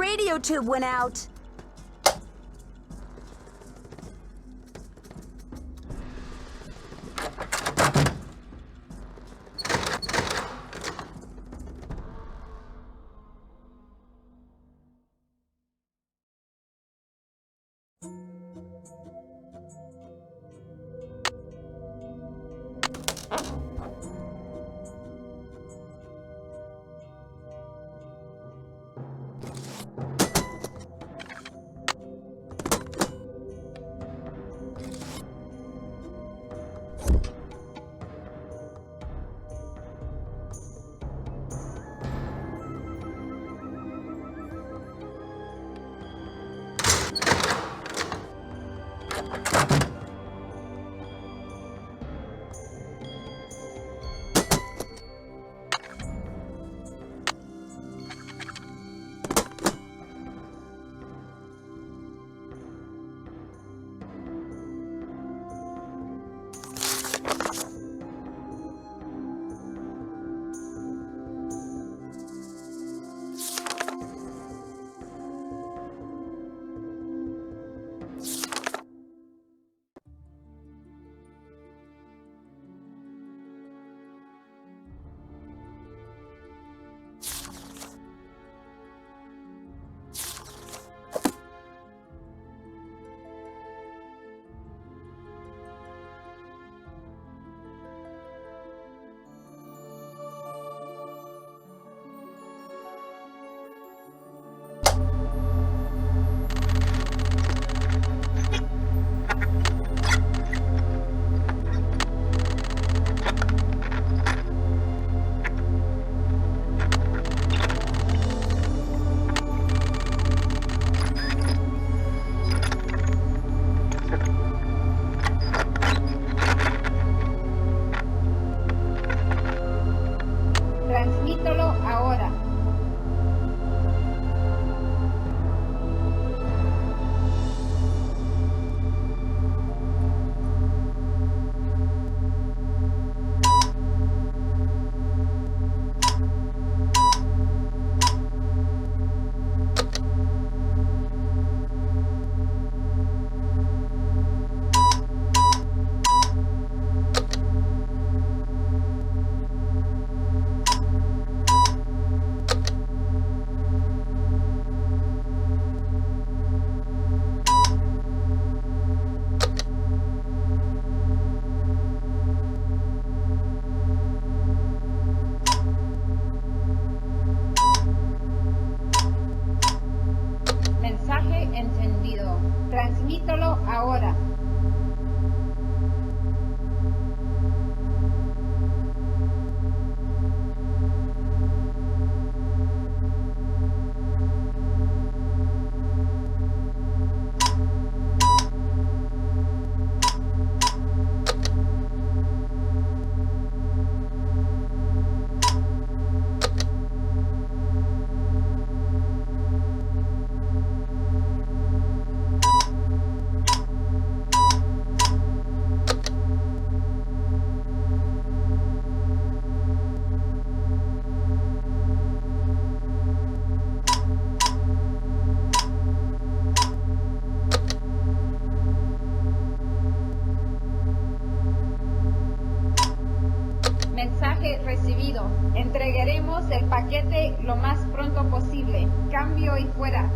radio tube went out. Transmítelo ahora. Mensaje recibido. Entregaremos el paquete lo más pronto posible. Cambio y fuera.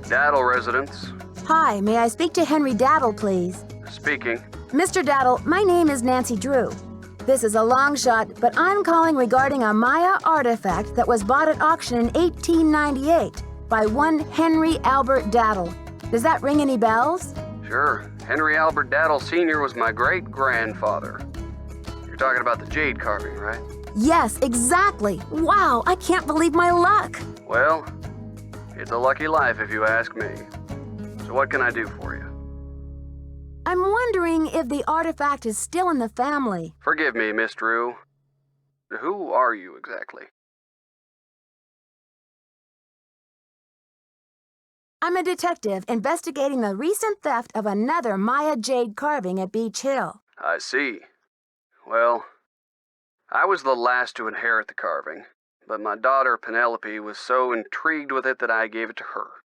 Daddle residence. Hi, may I speak to Henry Daddle, please? Speaking. Mr. Daddle, my name is Nancy Drew. This is a long shot, but I'm calling regarding a Maya artifact that was bought at auction in 1898 by one Henry Albert Daddle. Does that ring any bells? Sure. Henry Albert Daddle Sr. was my great-grandfather. You're talking about the jade carving, right? Yes, exactly. Wow, I can't believe my luck. Well, it's a lucky life if you ask me. So what can I do for you? I'm wondering if the artifact is still in the family. Forgive me, Miss Drew. Who are you exactly? I'm a detective investigating the recent theft of another Maya jade carving at Beach Hill. I see. Well, I was the last to inherit the carving, but my daughter Penelope was so intrigued with it that I gave it to her.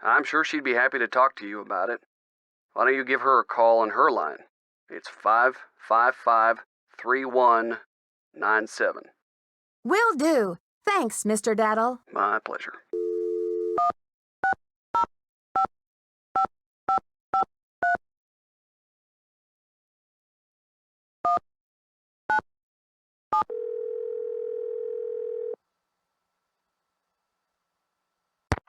I'm sure she'd be happy to talk to you about it. Why don't you give her a call on her line? It's 555-3197. Will do. Thanks, Mr. Daddle. My pleasure.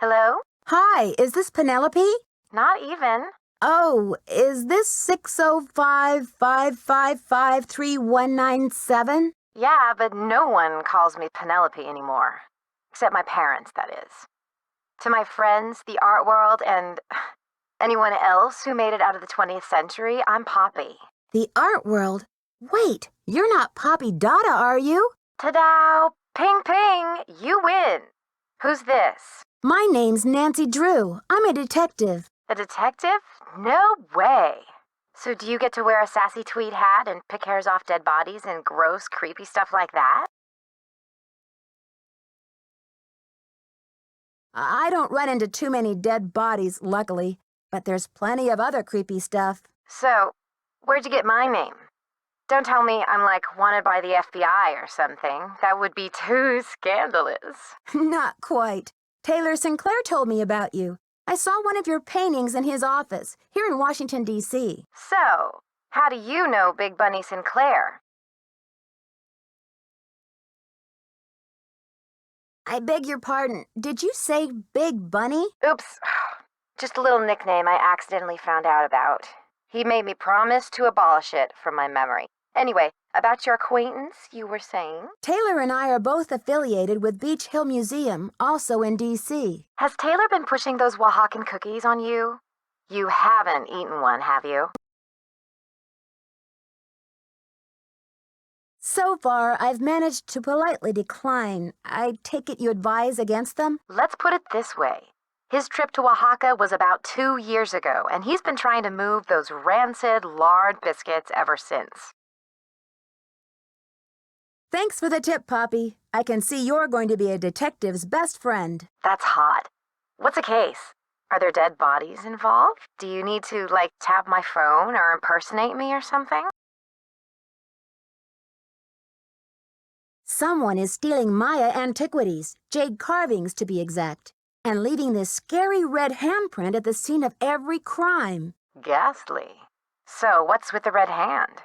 Hello? Hi, is this Penelope? Not even. Oh, is this 605-555-3197? Yeah, but no one calls me Penelope anymore. Except my parents, that is. To my friends, the art world, and anyone else who made it out of the 20th century, I'm Poppy. The art world? Wait, you're not Poppy Dada, are you? Ta-da! Ping ping! You win! Who's this? My name's Nancy Drew. I'm a detective. A detective? No way! So do you get to wear a sassy tweed hat and pick hairs off dead bodies and gross, creepy stuff like that? I don't run into too many dead bodies, luckily, but there's plenty of other creepy stuff. So, where'd you get my name? Don't tell me I'm like wanted by the FBI or something. That would be too scandalous. Not quite. Taylor Sinclair told me about you. I saw one of your paintings in his office, here in Washington, D.C. So, how do you know Big Bunny Sinclair? I beg your pardon. Did you say Big Bunny? Oops. Just a little nickname I accidentally found out about. He made me promise to abolish it from my memory. Anyway, about your acquaintance, you were saying? Taylor and I are both affiliated with Beach Hill Museum, also in D.C. Has Taylor been pushing those Oaxacan cookies on you? You haven't eaten one, have you? So far, I've managed to politely decline. I take it you advise against them? Let's put it this way. His trip to Oaxaca was about 2 years ago, and he's been trying to move those rancid, lard biscuits ever since. Thanks for the tip, Poppy. I can see you're going to be a detective's best friend. That's hot. What's a case? Are there dead bodies involved? Do you need to, like, tap my phone or impersonate me or something? someone is stealing Maya antiquities, jade carvings to be exact, and leaving this scary red handprint at the scene of every crime. Ghastly. So, what's with the red hand?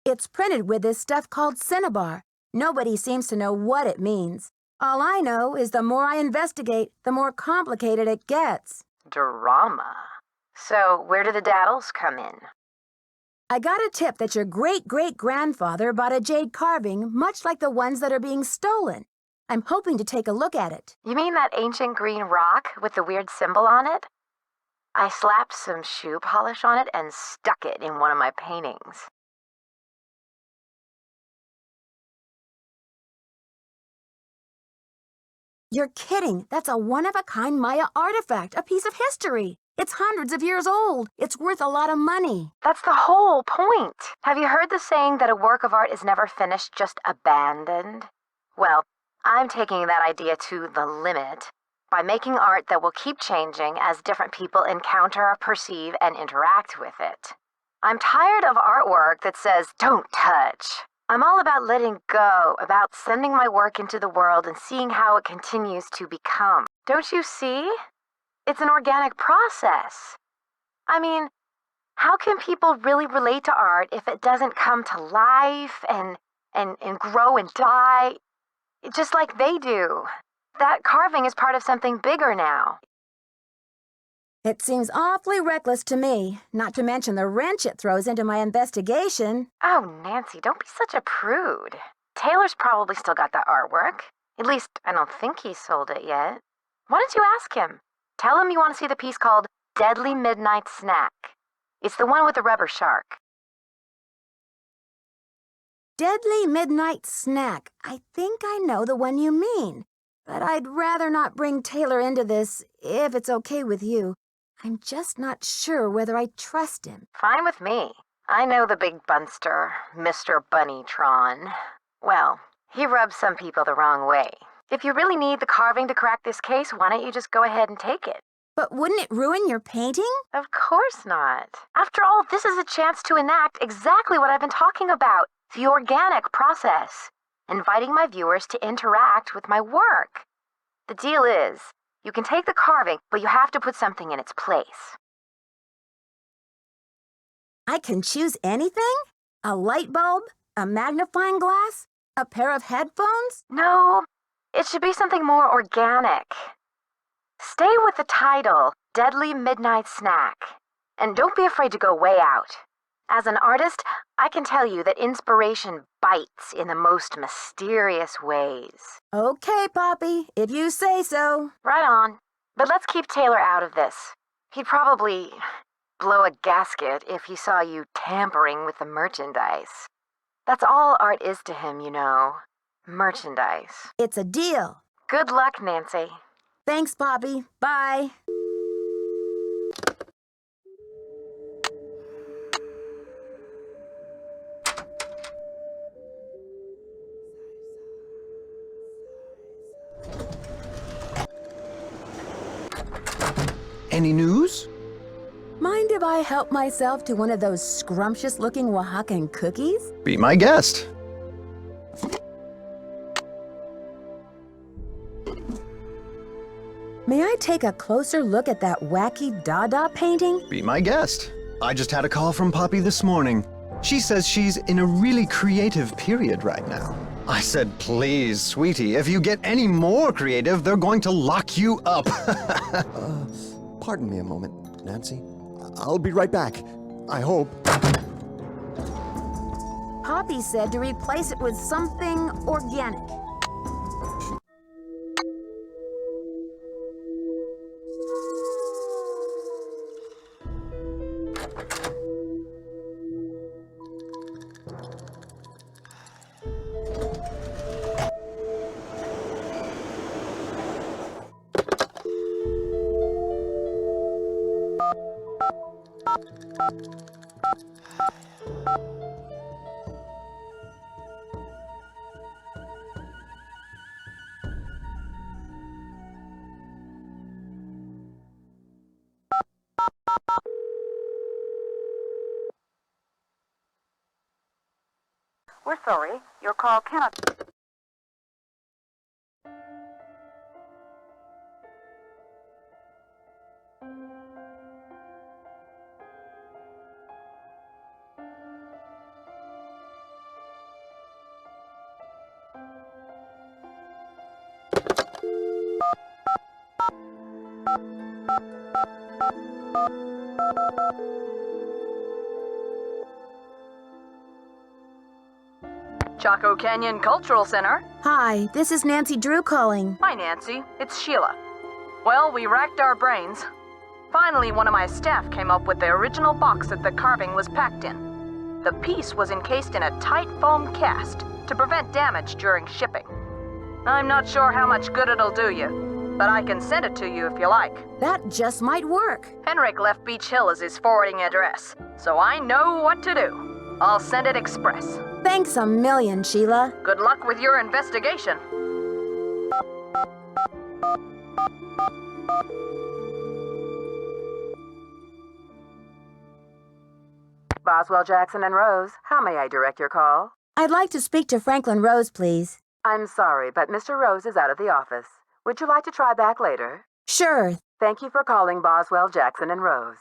It's printed with this stuff called cinnabar. Nobody seems to know what it means. All I know is the more I investigate, the more complicated it gets. Drama. So, where do the daddles come in? I got a tip that your great-great-grandfather bought a jade carving much like the ones that are being stolen. I'm hoping to take a look at it. You mean that ancient green rock with the weird symbol on it? I slapped some shoe polish on it and stuck it in one of my paintings. You're kidding. That's a one-of-a-kind Maya artifact, a piece of history. It's hundreds of years old. It's worth a lot of money. That's the whole point. Have you heard the saying that a work of art is never finished, just abandoned? Well, I'm taking that idea to the limit by making art that will keep changing as different people encounter, perceive, and interact with it. I'm tired of artwork that says, "Don't touch." I'm all about letting go, about sending my work into the world and seeing how it continues to become. Don't you see? It's an organic process. I mean, how can people really relate to art if it doesn't come to life and grow and die just like they do? That carving is part of something bigger now. It seems awfully reckless to me, not to mention the wrench it throws into my investigation. Oh, Nancy, don't be such a prude. Taylor's probably still got that artwork. At least, I don't think he sold it yet. Why don't you ask him? Tell him you want to see the piece called Deadly Midnight Snack. It's the one with the rubber shark. Deadly Midnight Snack. I think I know the one you mean. But I'd rather not bring Taylor into this, if it's okay with you. I'm just not sure whether I trust him. Fine with me. I know the big bunster, Mr. Bunnytron. Well, he rubs some people the wrong way. If you really need the carving to crack this case, why don't you just go ahead and take it? But wouldn't it ruin your painting? Of course not. After all, this is a chance to enact exactly what I've been talking about, the organic process, inviting my viewers to interact with my work. The deal is, you can take the carving, but you have to put something in its place. I can choose anything? A light bulb? A magnifying glass? A pair of headphones? No, it should be something more organic. Stay with the title, Deadly Midnight Snack. And don't be afraid to go way out. As an artist, I can tell you that inspiration bites in the most mysterious ways. Okay, Poppy, if you say so. Right on. But let's keep Taylor out of this. He'd probably blow a gasket if he saw you tampering with the merchandise. That's all art is to him, you know. Merchandise. It's a deal. Good luck, Nancy. Thanks, Poppy. Bye. Any news? Mind if I help myself to one of those scrumptious-looking Oaxacan cookies? Be my guest. May I take a closer look at that wacky Dada painting? Be my guest. I just had a call from Poppy this morning. She says she's in a really creative period right now. I said, please, sweetie, if you get any more creative, they're going to lock you up. Pardon me a moment, Nancy. I'll be right back. I hope. Poppy said to replace it with something organic. We're sorry. Your call cannot... Chaco Canyon Cultural Center. Hi, this is Nancy Drew calling. Hi, Nancy. It's Sheila. Well, we racked our brains. Finally, one of my staff came up with the original box that the carving was packed in. The piece was encased in a tight foam cast to prevent damage during shipping. I'm not sure how much good it'll do you, but I can send it to you if you like. That just might work. Henrik left Beach Hill as his forwarding address, so I know what to do. I'll send it express. Thanks a million, Sheila. Good luck with your investigation. Boswell, Jackson, and Rose, how may I direct your call? I'd like to speak to Franklin Rose, please. I'm sorry, but Mr. Rose is out of the office. Would you like to try back later? Sure. Thank you for calling Boswell, Jackson, and Rose.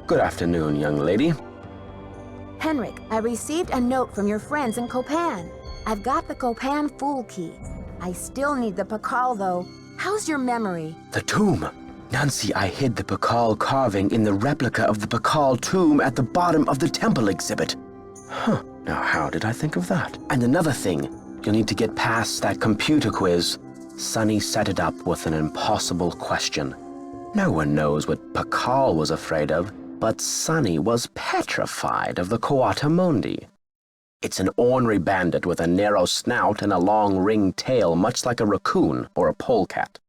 Good afternoon, young lady. Henrik, I received a note from your friends in Copan. I've got the Copan Fool keys. I still need the Pakal, though. How's your memory? The tomb. Nancy, I hid the Pakal carving in the replica of the Pakal tomb at the bottom of the temple exhibit. Huh, now how did I think of that? And another thing, you'll need to get past that computer quiz. Sonny set it up with an impossible question. No one knows what Pakal was afraid of, but Sonny was petrified of the Coatamundi. It's an ornery bandit with a narrow snout and a long ringed tail, much like a raccoon or a polecat.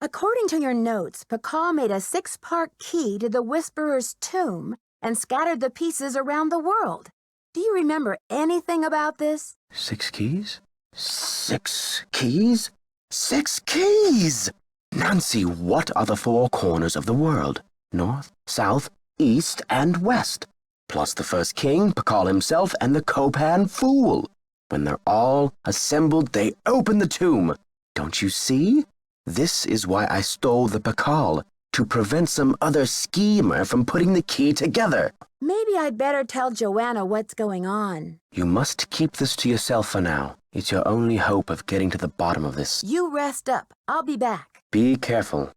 According to your notes, Pakal made a 6-part key to the Whisperer's tomb and scattered the pieces around the world. Do you remember anything about this? 6 keys? 6 keys? 6 keys! Nancy, what are the 4 corners of the world? North, south, east, and west. Plus the first king, Pakal himself, and the Copan Fool. When they're all assembled, they open the tomb. Don't you see? This is why I stole the Pakal, to prevent some other schemer from putting the key together. Maybe I'd better tell Joanna what's going on. You must keep this to yourself for now. It's your only hope of getting to the bottom of this. You rest up. I'll be back. Be careful.